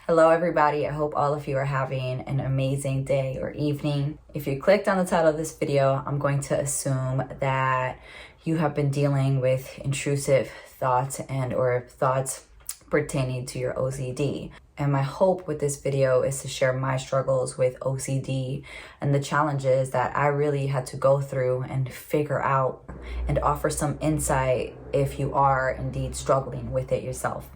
Hello everybody, I hope all of you are having an amazing day or evening. If you clicked on the title of this video, I'm going to assume that you have been dealing with intrusive thoughts or thoughts pertaining to your OCD. And my hope with this video is to share my struggles with OCD and the challenges that I really had to go through and figure out, and offer some insight if you are indeed struggling with it yourself.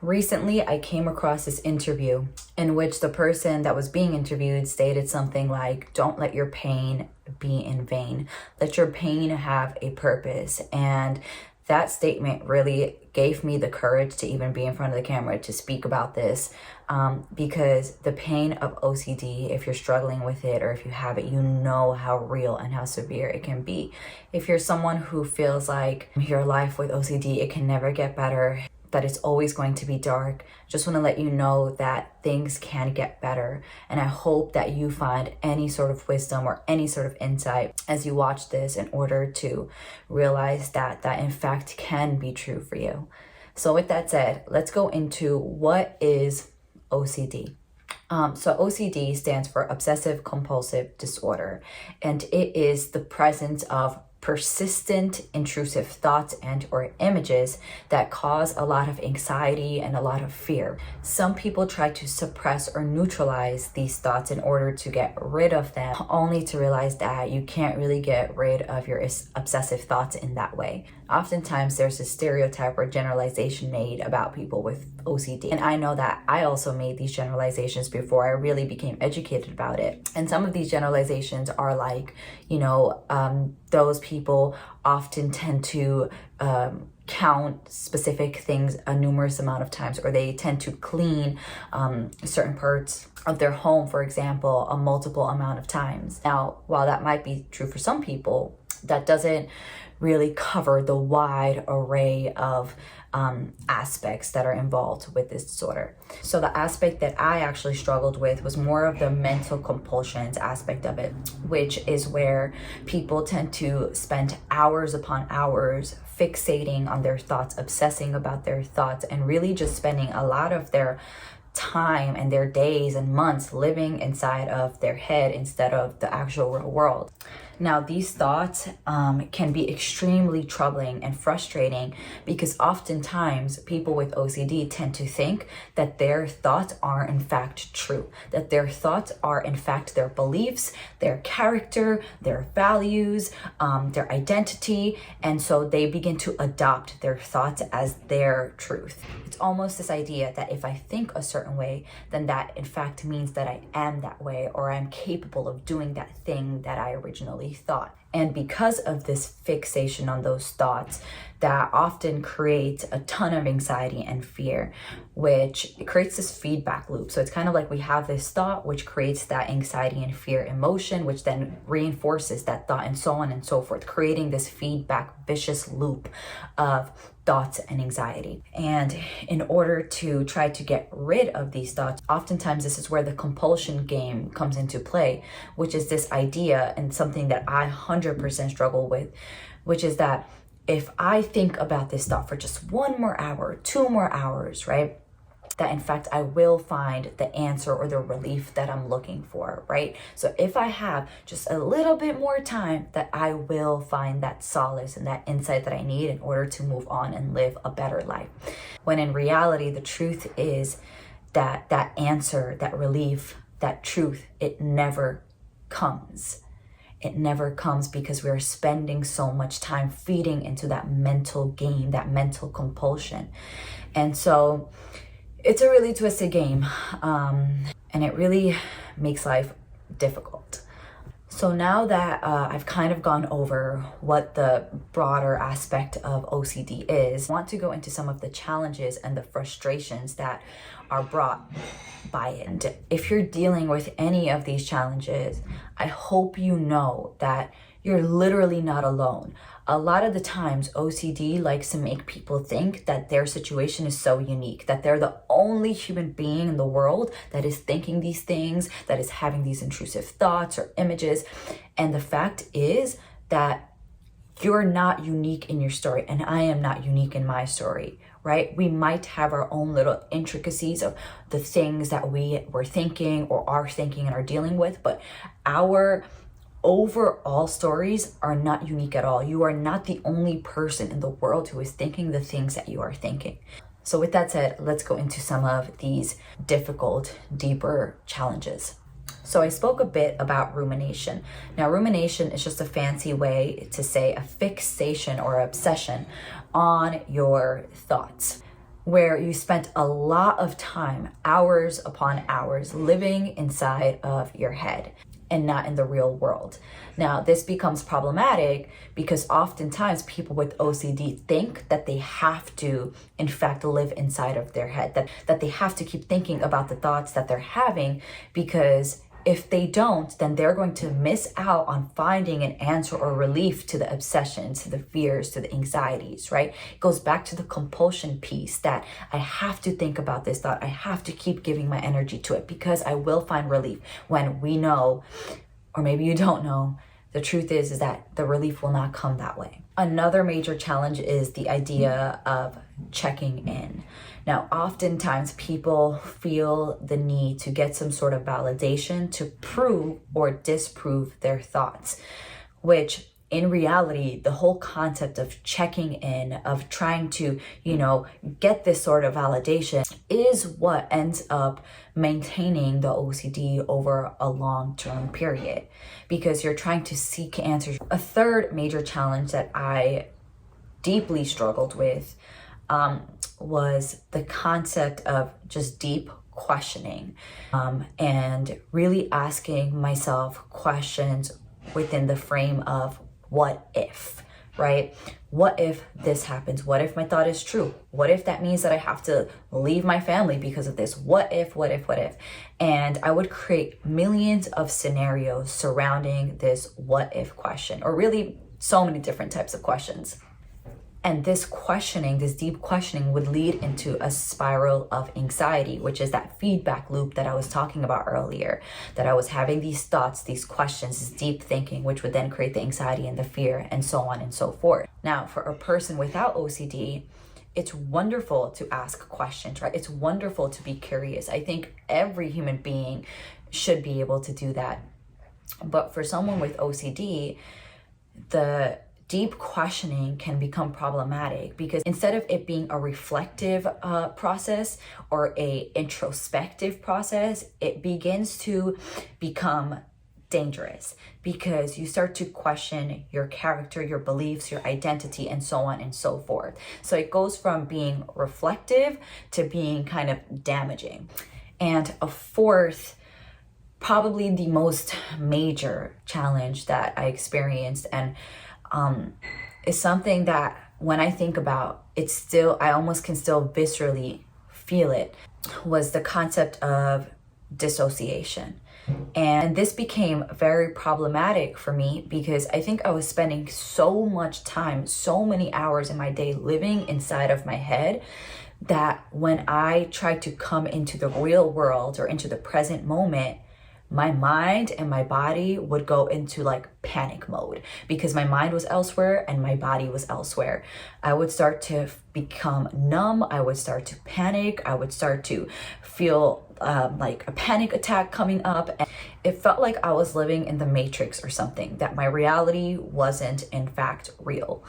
Recently, I came across this interview in which the person that was being interviewed stated something like, "Don't let your pain be in vain. Let your pain have a purpose." And that statement really gave me the courage to even be in front of the camera to speak about this, because the pain of OCD, if you're struggling with it or if you have it, you know how real and how severe it can be. If you're someone who feels like your life with OCD, it can never get better, that it's always going to be dark, just want to let you know that things can get better. And I hope that you find any sort of wisdom or any sort of insight as you watch this in order to realize that in fact can be true for you. So with that said, let's go into what is OCD. So OCD stands for Obsessive Compulsive Disorder, and it is the presence of persistent intrusive thoughts and or images that cause a lot of anxiety and a lot of fear. Some people try to suppress or neutralize these thoughts in order to get rid of them, only to realize that you can't really get rid of your obsessive thoughts in that way. Oftentimes there's a stereotype or generalization made about people with OCD. And I know that I also made these generalizations before I really became educated about it. And some of these generalizations are like, those people often tend to count specific things a numerous amount of times, or they tend to clean certain parts of their home, for example, a multiple amount of times. Now, while that might be true for some people, that doesn't really cover the wide array of aspects that are involved with this disorder. So the aspect that I actually struggled with was more of the mental compulsions aspect of it, which is where people tend to spend hours upon hours fixating on their thoughts, obsessing about their thoughts, and really just spending a lot of their time and their days and months living inside of their head instead of the actual real world. Now, these thoughts can be extremely troubling and frustrating, because oftentimes people with OCD tend to think that their thoughts are in fact true, that their thoughts are in fact their beliefs, their character, their values, their identity, and so they begin to adopt their thoughts as their truth. It's almost this idea that if I think a certain way, then that in fact means that I am that way, or I'm capable of doing that thing that I originally thought. And because of this fixation on those thoughts, that often creates a ton of anxiety and fear, which creates this feedback loop. So it's kind of like we have this thought, which creates that anxiety and fear emotion, which then reinforces that thought, and so on and so forth, creating this feedback vicious loop of thoughts and anxiety. And in order to try to get rid of these thoughts, oftentimes this is where the compulsion game comes into play, which is this idea, and something that I 100% struggle with, which is that if I think about this thought for just 1 more hour, 2 more hours, right, that in fact I will find the answer or the relief that I'm looking for, right? So if I have just a little bit more time, that I will find that solace and that insight that I need in order to move on and live a better life. When in reality, the truth is that that answer, that relief, that truth, it never comes. It never comes, because we're spending so much time feeding into that mental game, that mental compulsion. And so it's a really twisted game, and it really makes life difficult. So now that I've kind of gone over what the broader aspect of OCD is, I want to go into some of the challenges and the frustrations that are brought by it. And if you're dealing with any of these challenges, I hope you know that you're literally not alone. A lot of the times, OCD likes to make people think that their situation is so unique, that they're the only human being in the world that is thinking these things, that is having these intrusive thoughts or images. And the fact is that you're not unique in your story, and I am not unique in my story. right? We might have our own little intricacies of the things that we were thinking or are thinking and are dealing with, but our overall stories are not unique at all. You are not the only person in the world who is thinking the things that you are thinking. So with that said, let's go into some of these difficult, deeper challenges. So I spoke a bit about rumination. Now, rumination is just a fancy way to say a fixation or obsession on your thoughts, where you spent a lot of time, hours upon hours, living inside of your head and not in the real world. Now, this becomes problematic because oftentimes people with OCD think that they have to, in fact, live inside of their head, that they have to keep thinking about the thoughts that they're having, because if they don't, then they're going to miss out on finding an answer or relief to the obsessions, to the fears, to the anxieties, right? It goes back to the compulsion piece, that I have to think about this thought. I have to keep giving my energy to it because I will find relief, when we know, or maybe you don't know, the truth is that the relief will not come that way. Another major challenge is the idea of checking in. Now, oftentimes people feel the need to get some sort of validation to prove or disprove their thoughts, which in reality, the whole concept of checking in, of trying to, get this sort of validation is what ends up maintaining the OCD over a long-term period, because you're trying to seek answers. A third major challenge that I deeply struggled with was the concept of just deep questioning and really asking myself questions within the frame of what if, right? What if this happens? What if my thought is true? What if that means that I have to leave my family because of this? What if? And I would create millions of scenarios surrounding this what if question, or really so many different types of questions. And this questioning, this deep questioning, would lead into a spiral of anxiety, which is that feedback loop that I was talking about earlier, that I was having these thoughts, these questions, this deep thinking, which would then create the anxiety and the fear, and so on and so forth. Now, for a person without OCD, it's wonderful to ask questions, right? It's wonderful to be curious. I think every human being should be able to do that. But for someone with OCD, the deep questioning can become problematic, because instead of it being a reflective process or a introspective process, it begins to become dangerous, because you start to question your character, your beliefs, your identity, and so on and so forth. So it goes from being reflective to being kind of damaging. And a fourth, probably the most major challenge that I experienced, and is something that when I think about it, I almost can still viscerally feel it, was the concept of dissociation. And this became very problematic for me, because I think I was spending so much time, so many hours in my day living inside of my head, that when I tried to come into the real world or into the present moment, my mind and my body would go into like panic mode, because my mind was elsewhere and my body was elsewhere. I would start to become numb. I would start to panic. I would start to feel like a panic attack coming up. And it felt like I was living in the Matrix or something, that my reality wasn't in fact real.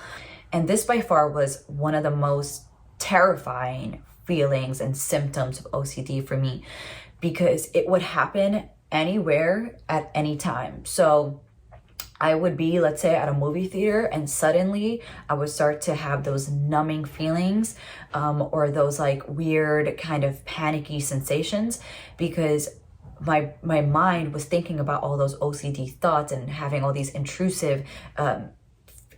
And this by far was one of the most terrifying feelings and symptoms of OCD for me, because it would happen anywhere at any time. So I would be, let's say, at a movie theater, and suddenly I would start to have those numbing feelings or those like weird kind of panicky sensations, because my mind was thinking about all those OCD thoughts and having all these intrusive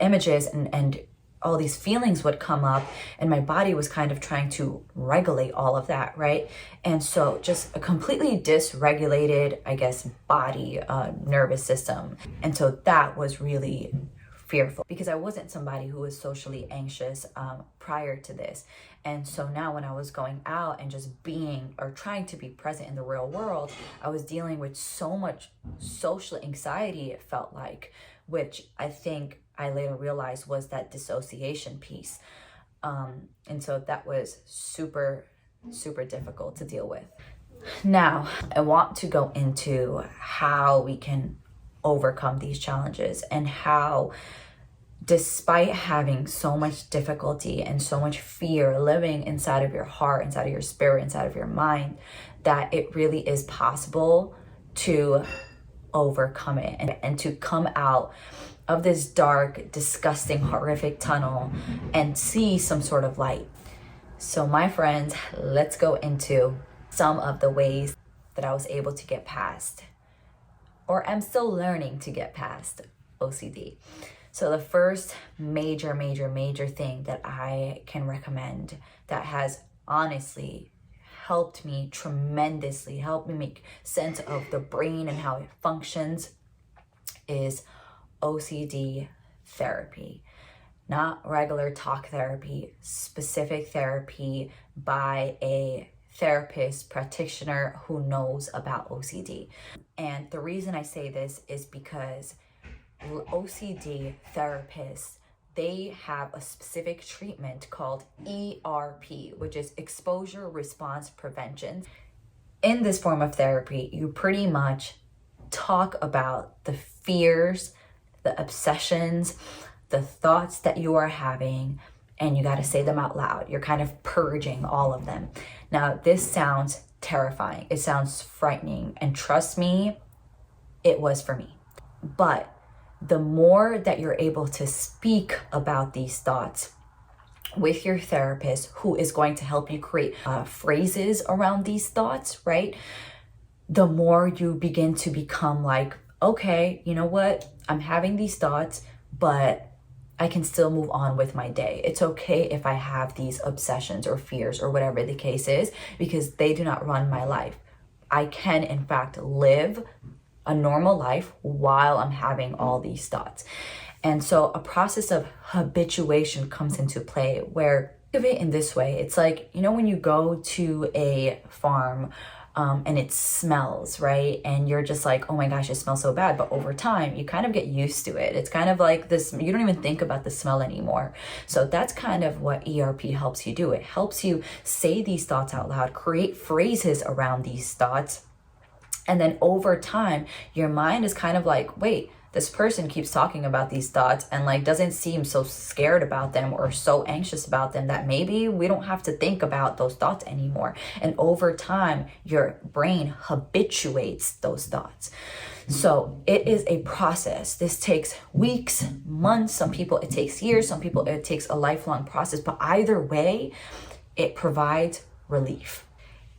images, and all these feelings would come up, and my body was kind of trying to regulate all of that, right? And so just a completely dysregulated, I guess, body, nervous system. And so that was really fearful, because I wasn't somebody who was socially anxious prior to this. And so now when I was going out and just being or trying to be present in the real world, I was dealing with so much social anxiety, it felt like, which I think I later realized was that dissociation piece. And so that was super, super difficult to deal with. Now, I want to go into how we can overcome these challenges and how, despite having so much difficulty and so much fear living inside of your heart, inside of your spirit, inside of your mind, that it really is possible to overcome it and to come out of this dark, disgusting, horrific tunnel and see some sort of light. So my friends, let's go into some of the ways that I was able to get past, or I'm still learning to get past, OCD. So the first major thing that I can recommend that has honestly helped me tremendously, helped me make sense of the brain and how it functions, is OCD therapy. Not regular talk therapy, specific therapy by a therapist, practitioner who knows about OCD. And the reason I say this is because OCD therapists, they have a specific treatment called ERP, which is exposure response prevention. In this form of therapy, you pretty much talk about the fears, the obsessions, the thoughts that you are having, and you got to say them out loud. You're kind of purging all of them. Now, this sounds terrifying. It sounds frightening. And trust me, it was for me. But the more that you're able to speak about these thoughts with your therapist, who is going to help you create phrases around these thoughts, right? The more you begin to become like, okay, you know what? I'm having these thoughts, but I can still move on with my day. It's okay if I have these obsessions or fears or whatever the case is, because they do not run my life. I can, in fact, live a normal life while I'm having all these thoughts. And so a process of habituation comes into play, where, think of it in this way. It's like, you know, when you go to a farm and it smells, right? And you're just like, oh my gosh, it smells so bad. But over time, you kind of get used to it. It's kind of like this, you don't even think about the smell anymore. So that's kind of what ERP helps you do. It helps you say these thoughts out loud, create phrases around these thoughts. And then over time, your mind is kind of like, wait, this person keeps talking about these thoughts and like doesn't seem so scared about them or so anxious about them, that maybe we don't have to think about those thoughts anymore. And over time, your brain habituates those thoughts. So it is a process. This takes weeks, months. Some people it takes years. Some people it takes a lifelong process. But either way, it provides relief.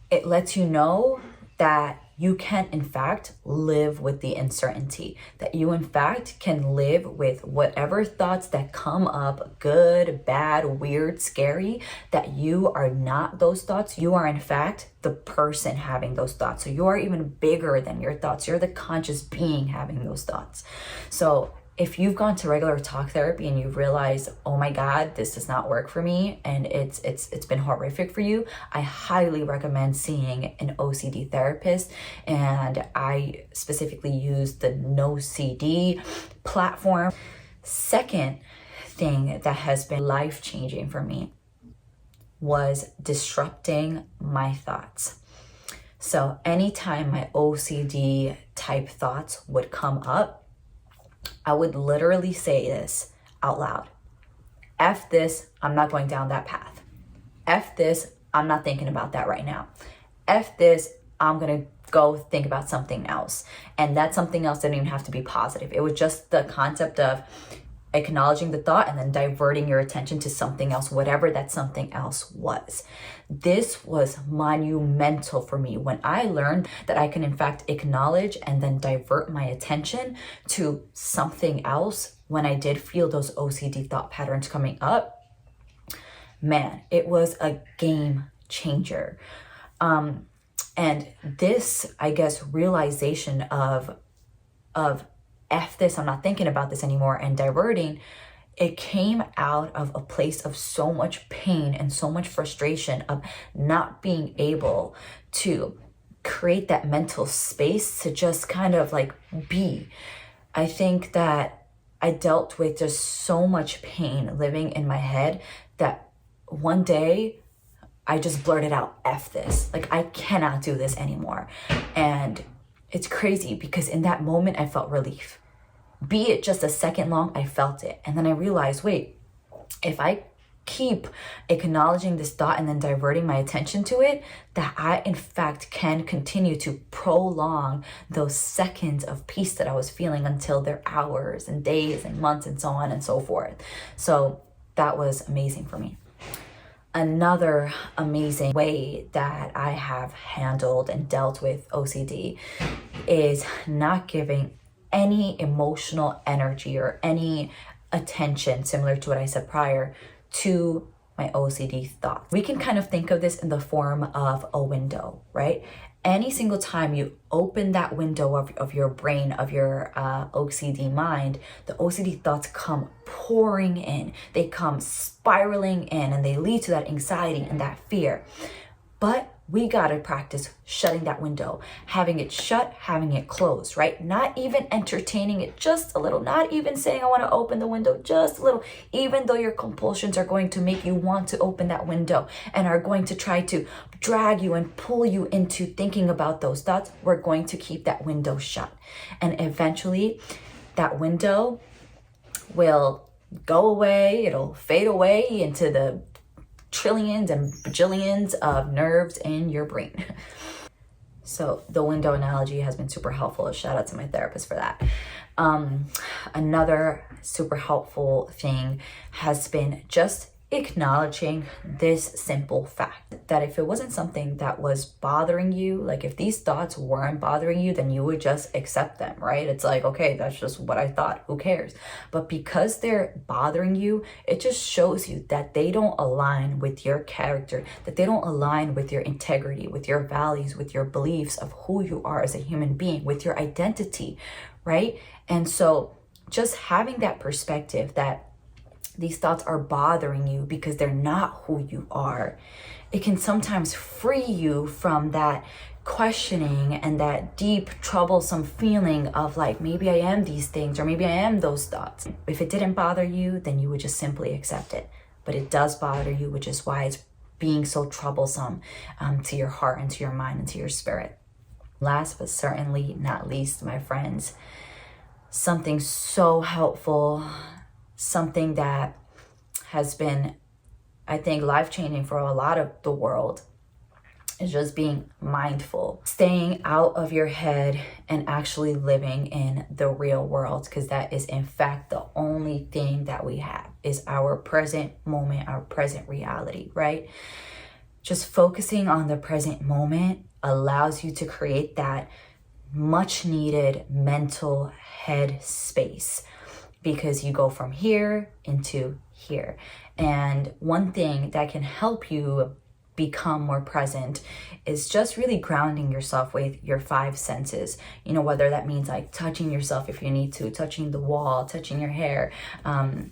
It lets you know that you can, in fact, live with the uncertainty, that you, in fact, can live with whatever thoughts that come up, good, bad, weird, scary, that you are not those thoughts. You are, in fact, the person having those thoughts. So you are even bigger than your thoughts. You're the conscious being having those thoughts. So if you've gone to regular talk therapy and you realize, oh my God, this does not work for me, and it's been horrific for you, I highly recommend seeing an OCD therapist. And I specifically use the NoCD platform. Second thing that has been life-changing for me was disrupting my thoughts. So anytime my OCD type thoughts would come up, I would literally say this out loud. F this, I'm not going down that path. F this, I'm not thinking about that right now. F this, I'm gonna go think about something else. And that something else didn't even have to be positive. It was just the concept of acknowledging the thought and then diverting your attention to something else, whatever that something else was. This was monumental for me when I learned that I can in fact acknowledge and then divert my attention to something else when I did feel those OCD thought patterns coming up. Man, it was a game changer. And this, I guess, realization of F this, I'm not thinking about this anymore, and diverting, it came out of a place of so much pain and so much frustration of not being able to create that mental space to just kind of like be. I think that I dealt with just so much pain living in my head that one day I just blurted out, F this. Like, I cannot do this anymore. And it's crazy because in that moment, I felt relief. Be it just a second long, I felt it. And then I realized, wait, if I keep acknowledging this thought and then diverting my attention to it, that I in fact can continue to prolong those seconds of peace that I was feeling until they're hours and days and months and so on and so forth. So that was amazing for me. Another amazing way that I have handled and dealt with OCD is not giving any emotional energy or any attention, similar to what I said prior, to my OCD thoughts. We can kind of think of this in the form of a window, right? Any single time you open that window of your brain, of your OCD mind, the OCD thoughts come pouring in. They come spiraling in and they lead to that anxiety and that fear. But we gotta practice shutting that window, having it shut, having it closed, right? Not even entertaining it just a little, not even saying I wanna open the window just a little, even though your compulsions are going to make you want to open that window and are going to try to drag you and pull you into thinking about those thoughts, we're going to keep that window shut. And eventually that window will go away, it'll fade away into the trillions and bajillions of nerves in your brain. So the window analogy has been super helpful. Shout out to my therapist for that. Another super helpful thing has been just acknowledging this simple fact that if it wasn't something that was bothering you, like if these thoughts weren't bothering you, then you would just accept them, right? It's like, okay, that's just what I thought, who cares? But because they're bothering you, it just shows you that they don't align with your character, that they don't align with your integrity, with your values, with your beliefs of who you are as a human being, with your identity, right? And so just having that perspective that these thoughts are bothering you because they're not who you are, it can sometimes free you from that questioning and that deep, troublesome feeling of like, maybe I am these things or maybe I am those thoughts. If it didn't bother you, then you would just simply accept it. But it does bother you, which is why it's being so troublesome to your heart and to your mind and to your spirit. Last but certainly not least, my friends, something so helpful, something that has been, I think, life-changing for a lot of the world is just being mindful, staying out of your head and actually living in the real world, because that is in fact the only thing that we have is our present moment, our present reality, right? Just focusing on the present moment allows you to create that much needed mental head space, because you go from here into here. And one thing that can help you become more present is just really grounding yourself with your 5 senses. You know, whether that means like touching yourself if you need to, touching the wall, touching your hair,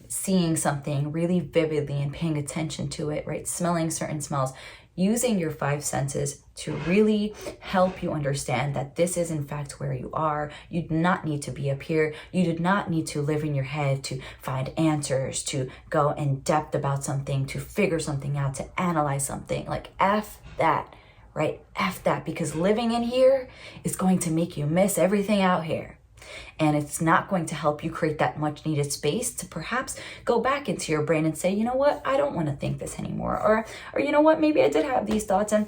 seeing something really vividly and paying attention to it, right? Smelling certain smells. Using your 5 senses to really help you understand that this is in fact where you are. You do not need to be up here. You do not need to live in your head to find answers, to go in depth about something, to figure something out, to analyze something. Like F that, right? F that, because living in here is going to make you miss everything out here. And it's not going to help you create that much needed space to perhaps go back into your brain and say, you know what, I don't want to think this anymore. Or you know what, maybe I did have these thoughts and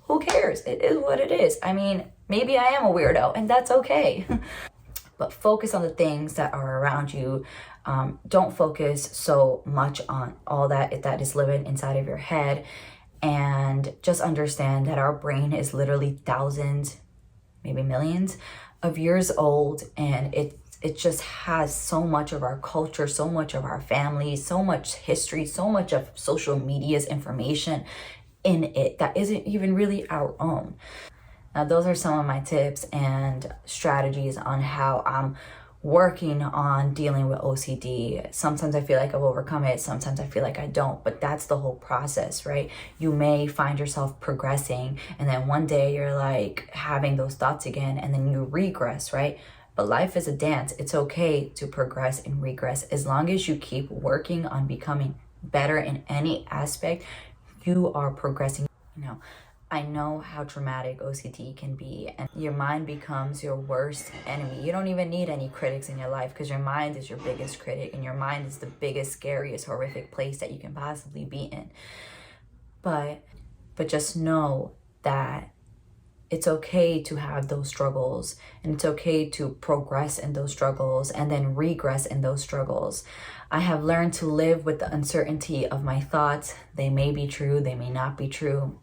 who cares? It is what it is. I mean, maybe I am a weirdo and that's okay. But focus on the things that are around you. Don't focus so much on all that is living inside of your head. And just understand that our brain is literally thousands, maybe millions of years old, and it just has so much of our culture, so much of our family, so much history, so much of social media's information in it that isn't even really our own. Now, those are some of my tips and strategies on how I'm working on dealing with OCD. Sometimes I feel like I've overcome it. Sometimes I feel like I don't, but that's the whole process, right? You may find yourself progressing and then one day you're like having those thoughts again and then you regress, right? But life is a dance. It's okay to progress and regress as long as you keep working on becoming better in any aspect. you are progressing. I know how traumatic OCD can be, and your mind becomes your worst enemy. You don't even need any critics in your life, because your mind is your biggest critic, and your mind is the biggest, scariest, horrific place that you can possibly be in. But just know that it's okay to have those struggles, and it's okay to progress in those struggles and then regress in those struggles. I have learned to live with the uncertainty of my thoughts. They may be true, they may not be true.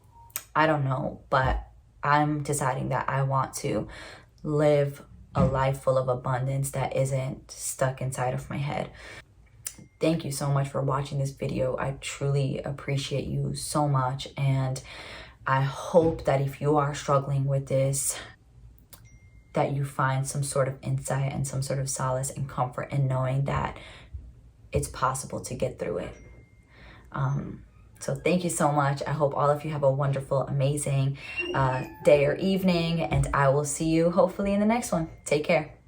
I don't know, but I'm deciding that I want to live a life full of abundance that isn't stuck inside of my head. Thank you so much for watching this video. I truly appreciate you so much, and I hope that if you are struggling with this, that you find some sort of insight and some sort of solace and comfort in knowing that it's possible to get through it. So thank you so much. I hope all of you have a wonderful, amazing day or evening, and I will see you hopefully in the next one. Take care.